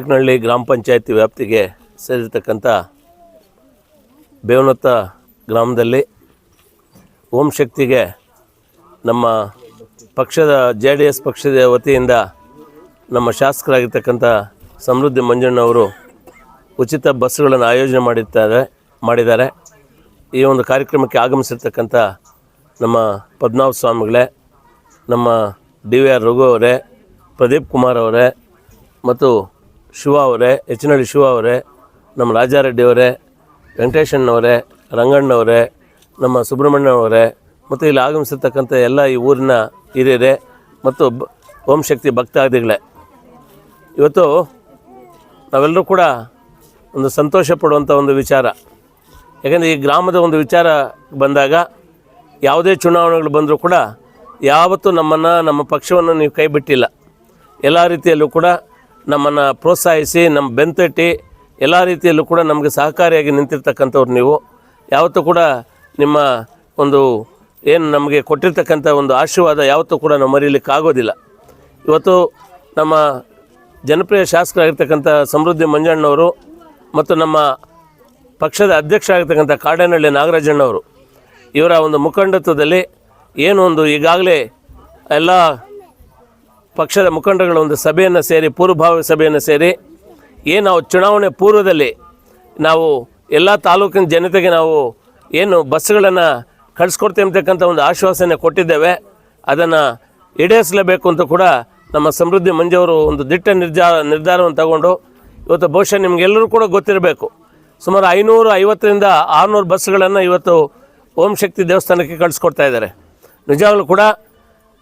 ನಾಯಕನಹಳ್ಳಿ ಗ್ರಾಮ ಪಂಚಾಯತಿ ವ್ಯಾಪ್ತಿಗೆ ಸೇರಿರ್ತಕ್ಕಂಥ ಬೇವನತ್ತ ಗ್ರಾಮದಲ್ಲಿ ಓಂ ಶಕ್ತಿಗೆ ನಮ್ಮ ಪಕ್ಷದ JDS ಪಕ್ಷದ ವತಿಯಿಂದ ನಮ್ಮ ಶಾಸಕರಾಗಿರ್ತಕ್ಕಂಥ ಸಮೃದ್ಧಿ ಮಂಜಣ್ಣವರು ಉಚಿತ ಬಸ್ಸುಗಳನ್ನು ಆಯೋಜನೆ ಮಾಡಿದ್ದಾರೆ. ಈ ಒಂದು ಕಾರ್ಯಕ್ರಮಕ್ಕೆ ಆಗಮಿಸಿರ್ತಕ್ಕಂಥ ನಮ್ಮ ಪದ್ಮನಾಭ ಸ್ವಾಮಿಗಳೇ, ನಮ್ಮ DVR ರಘು ಅವರೇ, ಪ್ರದೀಪ್ ಕುಮಾರ್ ಅವರೇ ಮತ್ತು ಶಿವ ಅವರೇ, ಹೆಚ್ಚಿನಹಳ್ಳಿ ಶಿವ ಅವರೇ, ನಮ್ಮ ರಾಜಾರೆಡ್ಡಿ ಅವರೇ, ವೆಂಕಟೇಶಣ್ಣವರೇ, ರಂಗಣ್ಣವರೇ, ನಮ್ಮ ಸುಬ್ರಹ್ಮಣ್ಯ ಅವರೇ ಮತ್ತು ಇಲ್ಲಿ ಆಗಮಿಸಿರ್ತಕ್ಕಂಥ ಎಲ್ಲ ಈ ಊರಿನ ಹಿರಿಯರೇ ಮತ್ತು ಓಂ ಶಕ್ತಿ ಭಕ್ತಾದಿಗಳೇ, ಇವತ್ತು ನಾವೆಲ್ಲರೂ ಕೂಡ ಒಂದು ಸಂತೋಷ ಪಡುವಂಥ ಒಂದು ವಿಚಾರ. ಯಾಕೆಂದರೆ ಈ ಗ್ರಾಮದ ಒಂದು ವಿಚಾರ ಬಂದಾಗ ಯಾವುದೇ ಚುನಾವಣೆಗಳು ಬಂದರೂ ಕೂಡ ಯಾವತ್ತೂ ನಮ್ಮ ಪಕ್ಷವನ್ನು ನೀವು ಕೈ ಬಿಟ್ಟಿಲ್ಲ. ಎಲ್ಲ ರೀತಿಯಲ್ಲೂ ಕೂಡ ನಮ್ಮನ್ನು ಪ್ರೋತ್ಸಾಹಿಸಿ ನಮ್ಮ ಬೆಂತಟ್ಟಿ ಎಲ್ಲ ರೀತಿಯಲ್ಲೂ ಕೂಡ ನಮಗೆ ಸಹಕಾರಿಯಾಗಿ ನಿಂತಿರ್ತಕ್ಕಂಥವ್ರು ನೀವು. ಯಾವತ್ತೂ ಕೂಡ ನಿಮ್ಮ ಒಂದು ಏನು ನಮಗೆ ಕೊಟ್ಟಿರ್ತಕ್ಕಂಥ ಒಂದು ಆಶೀರ್ವಾದ ಯಾವತ್ತೂ ಕೂಡ ನಾವು ಮರೀಲಿಕ್ಕಾಗೋದಿಲ್ಲ. ಇವತ್ತು ನಮ್ಮ ಜನಪ್ರಿಯ ಶಾಸಕರಾಗಿರ್ತಕ್ಕಂಥ ಸಮೃದ್ಧಿ ಮಂಜಣ್ಣವರು ಮತ್ತು ನಮ್ಮ ಪಕ್ಷದ ಅಧ್ಯಕ್ಷರಾಗಿರ್ತಕ್ಕಂಥ ಕಾಡೇನಹಳ್ಳಿ ನಾಗರಾಜಣ್ಣವರು ಇವರ ಒಂದು ಮುಖಂಡತ್ವದಲ್ಲಿ ಏನು ಒಂದು ಈಗಾಗಲೇ ಎಲ್ಲ ಪಕ್ಷದ ಮುಖಂಡಗಳ ಒಂದು ಸಭೆಯನ್ನು ಸೇರಿ ಪೂರ್ವಭಾವಿ ಸಭೆಯನ್ನು ಸೇರಿ ಏನು ನಾವು ಚುನಾವಣೆ ಪೂರ್ವದಲ್ಲಿ ನಾವು ಎಲ್ಲ ತಾಲೂಕಿನ ಜನತೆಗೆ ನಾವು ಏನು ಬಸ್ಸುಗಳನ್ನು ಕಳಿಸ್ಕೊಡ್ತೀವಿ ಅಂತಕ್ಕಂಥ ಒಂದು ಆಶ್ವಾಸನೆ ಕೊಟ್ಟಿದ್ದೇವೆ. ಅದನ್ನು ಈಡೇರಿಸಲೇಬೇಕು ಅಂತ ಕೂಡ ನಮ್ಮ ಸಮೃದ್ಧಿ ಮಂಜವರು ಒಂದು ದಿಟ್ಟ ನಿರ್ಧಾರವನ್ನು ತಗೊಂಡು ಇವತ್ತು ಬಹುಶಃ ನಿಮಗೆಲ್ಲರೂ ಕೂಡ ಗೊತ್ತಿರಬೇಕು, ಸುಮಾರು 550ರಿಂದ 600 ಬಸ್ಸುಗಳನ್ನು ಇವತ್ತು ಓಂ ಶಕ್ತಿ ದೇವಸ್ಥಾನಕ್ಕೆ ಕಳಿಸ್ಕೊಡ್ತಾ ಇದ್ದಾರೆ. ನಿಜವಾಗ್ಲೂ ಕೂಡ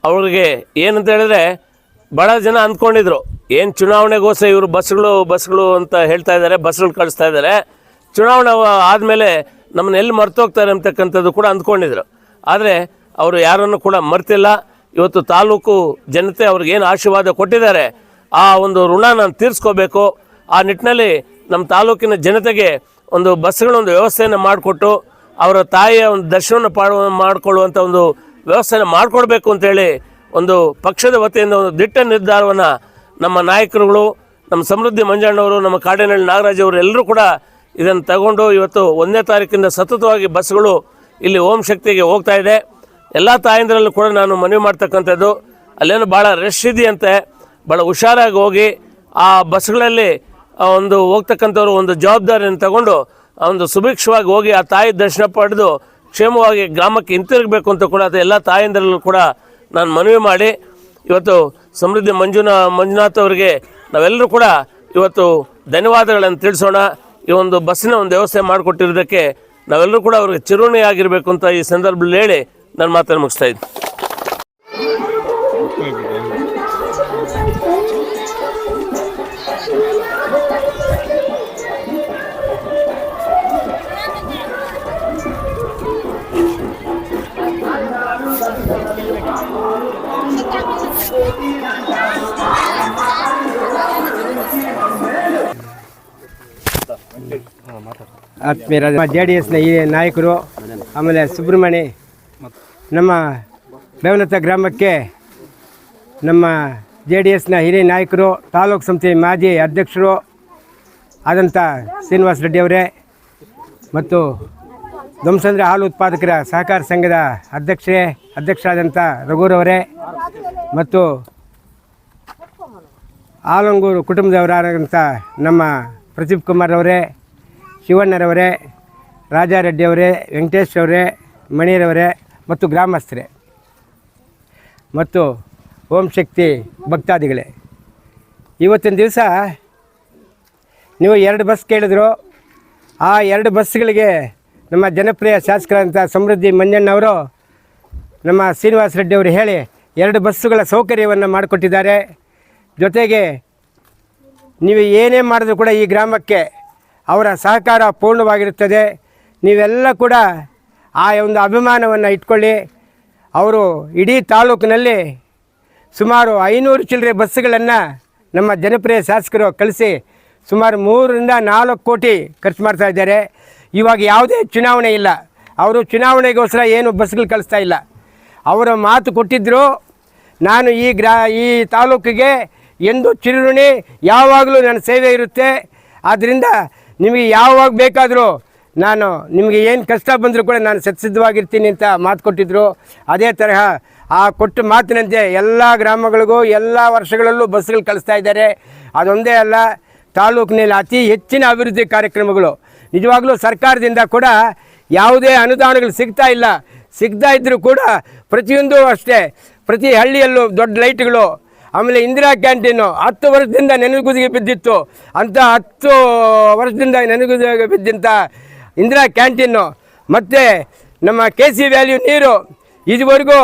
ಅವ್ರಿಗೆ ಏನಂತ ಹೇಳಿದ್ರೆ ಭಾಳ ಜನ ಅಂದ್ಕೊಂಡಿದ್ರು, ಏನು ಚುನಾವಣೆಗೋಸ್ಕರ ಇವರು ಬಸ್ಸುಗಳು ಅಂತ ಹೇಳ್ತಾ ಇದ್ದಾರೆ, ಬಸ್ಸುಗಳು ಕಳಿಸ್ತಾ ಇದ್ದಾರೆ, ಚುನಾವಣೆ ಆದಮೇಲೆ ನಮ್ಮನ್ನು ಎಲ್ಲಿ ಮರ್ತೋಗ್ತಾರೆ ಅಂತಕ್ಕಂಥದ್ದು ಕೂಡ ಅಂದ್ಕೊಂಡಿದ್ರು. ಆದರೆ ಅವರು ಯಾರನ್ನು ಕೂಡ ಮರ್ತಿಲ್ಲ. ಇವತ್ತು ತಾಲೂಕು ಜನತೆ ಅವ್ರಿಗೇನು ಆಶೀರ್ವಾದ ಕೊಟ್ಟಿದ್ದಾರೆ ಆ ಒಂದು ಋಣ ನಾನು ತೀರಿಸ್ಕೋಬೇಕು. ಆ ನಿಟ್ಟಿನಲ್ಲಿ ನಮ್ಮ ತಾಲೂಕಿನ ಜನತೆಗೆ ಒಂದು ಬಸ್ಸುಗಳ ಒಂದು ವ್ಯವಸ್ಥೆಯನ್ನು ಮಾಡಿಕೊಟ್ಟು ಅವರ ತಾಯಿಯ ಒಂದು ದರ್ಶನವನ್ನು ಮಾಡಿಕೊಳ್ಳುವಂಥ ಒಂದು ವ್ಯವಸ್ಥೆಯನ್ನು ಮಾಡಿಕೊಡ್ಬೇಕು ಅಂತೇಳಿ ಒಂದು ಪಕ್ಷದ ವತಿಯಿಂದ ಒಂದು ದಿಟ್ಟ ನಿರ್ಧಾರವನ್ನು ನಮ್ಮ ನಾಯಕರುಗಳು, ನಮ್ಮ ಸಮೃದ್ಧಿ ಮಂಜಣ್ಣವರು, ನಮ್ಮ ಕಾಡೇನಹಳ್ಳಿ ನಾಗರಾಜ್ ಅವರು ಎಲ್ಲರೂ ಕೂಡ ಇದನ್ನು ತಗೊಂಡು ಇವತ್ತು 1ನೇ ತಾರೀಕಿಂದ ಸತತವಾಗಿ ಬಸ್ಸುಗಳು ಇಲ್ಲಿ ಓಂ ಶಕ್ತಿಗೆ ಹೋಗ್ತಾ ಇದೆ. ಎಲ್ಲ ತಾಯಂದಿರಲ್ಲೂ ಕೂಡ ನಾನು ಮನವಿ ಮಾಡ್ತಕ್ಕಂಥದ್ದು, ಅಲ್ಲೇನು ಭಾಳ ರಶ್ ಇದೆಯಂತೆ, ಭಾಳ ಹುಷಾರಾಗಿ ಹೋಗಿ ಆ ಬಸ್ಗಳಲ್ಲಿ ಒಂದು ಹೋಗ್ತಕ್ಕಂಥವ್ರು ಒಂದು ಜವಾಬ್ದಾರಿಯನ್ನು ತಗೊಂಡು ಒಂದು ಸುಭಿಕ್ಷವಾಗಿ ಹೋಗಿ ಆ ತಾಯಿ ದರ್ಶನ ಪಡೆದು ಕ್ಷೇಮವಾಗಿ ಗ್ರಾಮಕ್ಕೆ ಹಿಂತಿರುಗಬೇಕು ಅಂತ ಕೂಡ ಅದು ಎಲ್ಲ ತಾಯಂದಿರಲ್ಲೂ ಕೂಡ ನಾನು ಮನವಿ ಮಾಡಿ ಇವತ್ತು ಸಮೃದ್ಧಿ ಮಂಜುನಾಥ್ ಅವರಿಗೆ ನಾವೆಲ್ಲರೂ ಕೂಡ ಇವತ್ತು ಧನ್ಯವಾದಗಳನ್ನು ತಿಳಿಸೋಣ. ಈ ಒಂದು ಬಸ್ಸಿನ ಒಂದು ವ್ಯವಸ್ಥೆ ಮಾಡಿಕೊಟ್ಟಿರೋದಕ್ಕೆ ನಾವೆಲ್ಲರೂ ಕೂಡ ಅವ್ರಿಗೆ ಚಿರುಣಿಯಾಗಿರಬೇಕು ಅಂತ ಈ ಸಂದರ್ಭದಲ್ಲಿ ಹೇಳಿ ನಾನು ಮಾತನ್ನು ಮುಗಿಸ್ತಾ ಇದ್ದೀನಿ. ಆತ್ಮೀಯರ JDSನ ಈ ನಾಯಕರು, ಆಮೇಲೆ ಸುಬ್ರಹ್ಮಣ್ಯ, ನಮ್ಮ ಬೇವನತ್ತ ಗ್ರಾಮಕ್ಕೆ ನಮ್ಮ JDSನ ಹಿರಿಯ ನಾಯಕರು, ತಾಲೂಕು ಸಮಿತಿ ಮಾಜಿ ಅಧ್ಯಕ್ಷರು ಆದಂಥ ಶ್ರೀನಿವಾಸ ರೆಡ್ಡಿ ಅವರೇ ಮತ್ತು ಧ್ವಂಸಂದ್ರ ಹಾಲು ಉತ್ಪಾದಕರ ಸಹಕಾರ ಸಂಘದ ಅಧ್ಯಕ್ಷರಾದಂಥ ರಘುರವರೇ ಮತ್ತು ಆಲಂಗೂರು ಕುಟುಂಬದವರಾದಂಥ ನಮ್ಮ ಪ್ರದೀಪ್ ಕುಮಾರ್ ಅವರೇ, ಶಿವಣ್ಣರವರೇ, ರಾಜಾರೆಡ್ಡಿ ಅವರೇ, ವೆಂಕಟೇಶ್ ಅವರೇ, ಮಣಿಯರವರೇ ಮತ್ತು ಗ್ರಾಮಸ್ಥರೇ ಮತ್ತು ಓಂ ಶಕ್ತಿ ಭಕ್ತಾದಿಗಳೇ, ಇವತ್ತಿನ ದಿವಸ ನೀವು 2 ಬಸ್ ಕೇಳಿದ್ರು. ಆ 2 ಬಸ್ಗಳಿಗೆ ನಮ್ಮ ಜನಪ್ರಿಯ ಶಾಸಕರಂಥ ಸಮೃದ್ಧಿ ಮಂಜಣ್ಣವರು ನಮ್ಮ ಶ್ರೀನಿವಾಸ ರೆಡ್ಡಿ ಅವರು ಹೇಳಿ 2 ಬಸ್ಸುಗಳ ಸೌಕರ್ಯವನ್ನು ಮಾಡಿಕೊಟ್ಟಿದ್ದಾರೆ. ಜೊತೆಗೆ ನೀವು ಏನೇ ಮಾಡಿದ್ರು ಕೂಡ ಈ ಗ್ರಾಮಕ್ಕೆ ಅವರ ಸಹಕಾರ ಪೂರ್ಣವಾಗಿರುತ್ತದೆ. ನೀವೆಲ್ಲ ಕೂಡ ಆ ಒಂದು ಅಭಿಮಾನವನ್ನು ಇಟ್ಕೊಳ್ಳಿ. ಅವರು ಇಡೀ ತಾಲೂಕಿನಲ್ಲಿ ಸುಮಾರು 500 ಚಿಲ್ಲರೆ ಬಸ್ಸುಗಳನ್ನು ನಮ್ಮ ಜನಪ್ರಿಯ ಶಾಸಕರು ಕಳಿಸಿ ಸುಮಾರು 3 ರಿಂದ 4 ಕೋಟಿ ಖರ್ಚು ಮಾಡ್ತಾ ಇದ್ದಾರೆ. ಇವಾಗ ಯಾವುದೇ ಚುನಾವಣೆ ಇಲ್ಲ, ಅವರು ಚುನಾವಣೆಗೋಸ್ಕರ ಏನು ಬಸ್ಗಳು ಕಳಿಸ್ತಾ ಇಲ್ಲ. ಅವರ ಮಾತು ಕೊಟ್ಟಿದ್ದರು, ನಾನು ಈ ತಾಲೂಕಿಗೆ ಎಂದು ಚಿರಋಣಿ, ಯಾವಾಗಲೂ ನನ್ನ ಸೇವೆ ಇರುತ್ತೆ. ಆದ್ದರಿಂದ ನಿಮಗೆ ಯಾವಾಗ ಬೇಕಾದರೂ ನಾನು ನಿಮಗೆ ಏನು ಕಷ್ಟ ಬಂದರೂ ಕೂಡ ನಾನು ಸಿದ್ಧವಾಗಿರ್ತೀನಿ ಅಂತ ಮಾತು ಕೊಟ್ಟಿದ್ದರು. ಅದೇ ತರಹ ಆ ಕೊಟ್ಟ ಮಾತಿನಂತೆ ಎಲ್ಲ ಗ್ರಾಮಗಳಿಗೂ ಎಲ್ಲ ವರ್ಷಗಳಲ್ಲೂ ಬಸ್ಗಳು ಕಳಿಸ್ತಾ ಇದ್ದಾರೆ. ಅದೊಂದೇ ಅಲ್ಲ, ತಾಲೂಕಿನಲ್ಲಿ ಅತಿ ಹೆಚ್ಚಿನ ಅಭಿವೃದ್ಧಿ ಕಾರ್ಯಕ್ರಮಗಳು. ನಿಜವಾಗ್ಲೂ ಸರ್ಕಾರದಿಂದ ಕೂಡ ಯಾವುದೇ ಅನುದಾನಗಳು ಸಿಗ್ತಾ ಇದ್ದರೂ ಕೂಡ ಪ್ರತಿಯೊಂದು ಅಷ್ಟೇ, ಪ್ರತಿ ಹಳ್ಳಿಯಲ್ಲೂ ದೊಡ್ಡ ಲೈಟ್ಗಳು, ಆಮೇಲೆ ಇಂದಿರಾ ಕ್ಯಾಂಟೀನು 10 ವರ್ಷದಿಂದ ನೆನೆಗುದಿಗೆ ಬಿದ್ದಿತ್ತು. ಅಂಥ 10 ವರ್ಷದಿಂದ ನೆನೆಗುದಿಗೆ ಬಿದ್ದಂಥ ಇಂದಿರಾ ಕ್ಯಾಂಟೀನು ಮತ್ತು ನಮ್ಮ KC ವ್ಯಾಲ್ಯೂ ನೀರು ಇದುವರೆಗೂ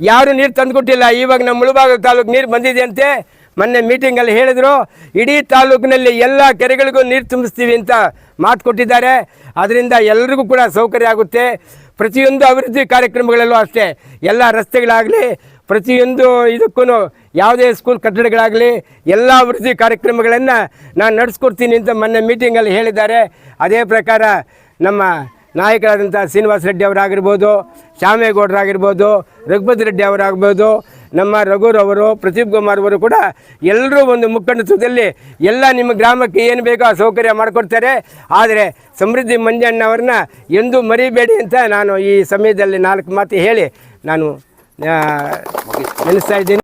ಯಾರೂ ನೀರು ತಂದುಕೊಟ್ಟಿಲ್ಲ. ಇವಾಗ ನಮ್ಮ ಮುಳಬಾಗಿಲು ತಾಲೂಕು ನೀರು ಬಂದಿದೆ ಅಂತೆ. ಮೊನ್ನೆ ಮೀಟಿಂಗಲ್ಲಿ ಹೇಳಿದ್ರು, ಇಡೀ ತಾಲೂಕಿನಲ್ಲಿ ಎಲ್ಲ ಕೆರೆಗಳಿಗೂ ನೀರು ತುಂಬಿಸ್ತೀವಿ ಅಂತ ಮಾತು ಕೊಟ್ಟಿದ್ದಾರೆ. ಅದರಿಂದ ಎಲ್ರಿಗೂ ಕೂಡ ಸೌಕರ್ಯ ಆಗುತ್ತೆ. ಪ್ರತಿಯೊಂದು ಅಭಿವೃದ್ಧಿ ಕಾರ್ಯಕ್ರಮಗಳಲ್ಲೂ ಅಷ್ಟೇ, ಎಲ್ಲ ರಸ್ತೆಗಳಾಗಲಿ, ಪ್ರತಿಯೊಂದು ಇದಕ್ಕೂ ಯಾವುದೇ ಸ್ಕೂಲ್ ಕಟ್ಟಡಗಳಾಗಲಿ, ಎಲ್ಲ ಅಭಿವೃದ್ಧಿ ಕಾರ್ಯಕ್ರಮಗಳನ್ನು ನಾನು ನಡೆಸ್ಕೊಡ್ತೀನಿ ಅಂತ ಮೊನ್ನೆ ಮೀಟಿಂಗಲ್ಲಿ ಹೇಳಿದ್ದಾರೆ. ಅದೇ ಪ್ರಕಾರ ನಮ್ಮ ನಾಯಕರಾದಂಥ ಶ್ರೀನಿವಾಸ ರೆಡ್ಡಿ ಅವರಾಗಿರ್ಬೋದು, ಶ್ಯಾಮೇಗೌಡರಾಗಿರ್ಬೋದು, ರಘುಪತಿ ರೆಡ್ಡಿ ಅವರಾಗ್ಬೋದು, ನಮ್ಮ ರಘುರವರು, ಪ್ರದೀಪ್ ಕುಮಾರ್ ಅವರು ಕೂಡ ಎಲ್ಲರೂ ಒಂದು ಮುಖಂಡತ್ವದಲ್ಲಿ ಎಲ್ಲ ನಿಮ್ಮ ಗ್ರಾಮಕ್ಕೆ ಏನು ಬೇಕೋ ಆ ಸೌಕರ್ಯ ಮಾಡಿಕೊಡ್ತಾರೆ. ಆದರೆ ಸಮೃದ್ಧಿ ಮಂಜಣ್ಣವ್ರನ್ನ ಎಂದೂ ಮರಿಬೇಡಿ ಅಂತ ನಾನು ಈ ಸಮಯದಲ್ಲಿ 4 ಮಾತು ಹೇಳಿ ನಾನು ನೆನೆಸ್ತಾ ಇದ್ದೀನಿ.